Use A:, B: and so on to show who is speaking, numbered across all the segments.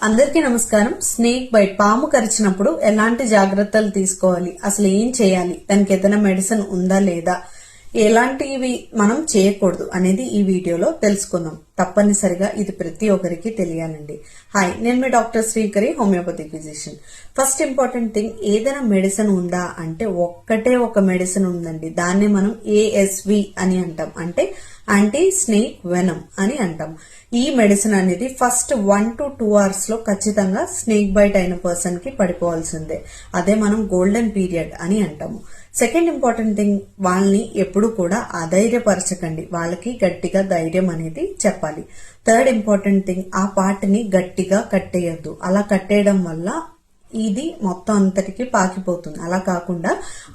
A: అందరికీ నమస్కారం. Snake bite పాము కరిచినప్పుడు ఎలాంటి జాగ్రత్తలు తీసుకోవాలి, అసలు ఏం చేయాలి, దానికి ఏదైనా మెడిసిన్ ఉందా లేదా, ఎలాంటివి మనం చేయకూడదు అనేది ఈ వీడియోలో తెలుసుకుందాం. తప్పనిసరిగా ఇది ప్రతి ఒక్కరికి తెలియాలండి. హాయ్, నేను మీ doctor Srikari, homeopathy physician. First important thing, ఏదైనా మెడిసిన్ ఉందా అంటే ఒక్కటే ఒక మెడిసిన్ ఉందండి. దాన్ని మనం ASV అని అంటాం, అంటే యాంటీ స్నేక్ వెనమ్ అని అంటాం. ఈ మెడిసిన్ అనేది ఫస్ట్ 1 to 2 hours లో ఖచ్చితంగా స్నేక్ బైట్ అయిన పర్సన్ కి పడిపోవాల్సిందే. అదే మనం గోల్డెన్ పీరియడ్ అని అంటాము. సెకండ్ ఇంపార్టెంట్ థింగ్, వాళ్ళని ఎప్పుడు కూడా అధైర్యపరచకండి, వాళ్ళకి గట్టిగా ధైర్యం అనేది చెప్పాలి. థర్డ్ ఇంపార్టెంట్ థింగ్, ఆ పార్ట్ ని గట్టిగా కట్టేయద్దు. అలా కట్టేయడం వల్ల ఇది మొత్తం అంతటికి పాకిపోతుంది. అలా కాకుండా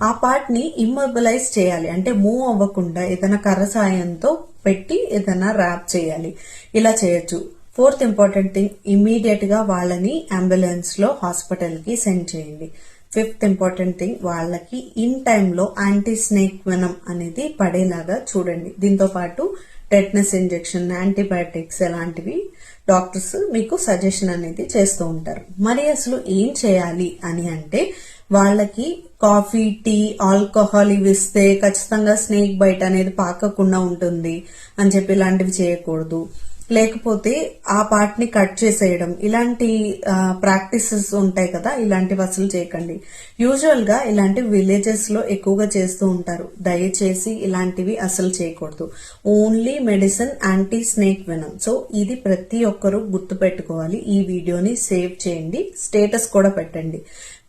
A: ఆ పార్ట్ ని ఇమ్మొబిలైజ్ చేయాలి, అంటే మూవ్ అవ్వకుండా ఏదైనా కర్ర సాయంతో పెట్టి ఏదైనా ర్యాప్ చేయాలి. ఇలా చేయొచ్చు. ఫోర్త్ ఇంపార్టెంట్ థింగ్, ఇమీడియట్ గా వాళ్ళని అంబులెన్స్ లో హాస్పిటల్ కి సెండ్ చేయండి. ఫిఫ్త్ ఇంపార్టెంట్ థింగ్, వాళ్ళకి ఇన్ టైంలో యాంటీ స్నేక్ వెనమ్ అనేది పడేలాగా చూడండి. దీంతో పాటు టెట్నస్ ఇంజెక్షన్, యాంటీబయాటిక్స్ ఎలాంటివి డాక్టర్స్ మీకు సజెషన్ అనేది చేస్తూ ఉంటారు. మరి అసలు ఏం చేయాలి అని అంటే, వాళ్ళకి కాఫీ, టీ, ఆల్కహాల్ ఇవి ఇస్తే ఖచ్చితంగా స్నేక్ బైట్ అనేది పాకకుండా ఉంటుంది అని చెప్పి ఇలాంటివి చేయకూడదు. లేకపోతే ఆ పార్ట్ ని కట్ చేసేయడం, ఇలాంటి ప్రాక్టీసెస్ ఉంటాయి కదా, ఇలాంటివి అసలు చేయకండి. యూజువల్ గా ఇలాంటి విలేజెస్ లో ఎక్కువగా చేస్తూ ఉంటారు. దయచేసి ఇలాంటివి అసలు చేయకూడదు. Only medicine anti snake venom. So ఇది ప్రతి ఒక్కరూ గుర్తు పెట్టుకోవాలి. ఈ వీడియోని సేవ్ చేయండి, స్టేటస్ కూడా పెట్టండి.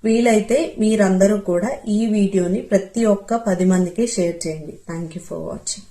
A: వీలైతే మీరందరూ కూడా ఈ వీడియోని ప్రతి ఒక్క 10 మందికి షేర్ చేయండి. Thank you for watching.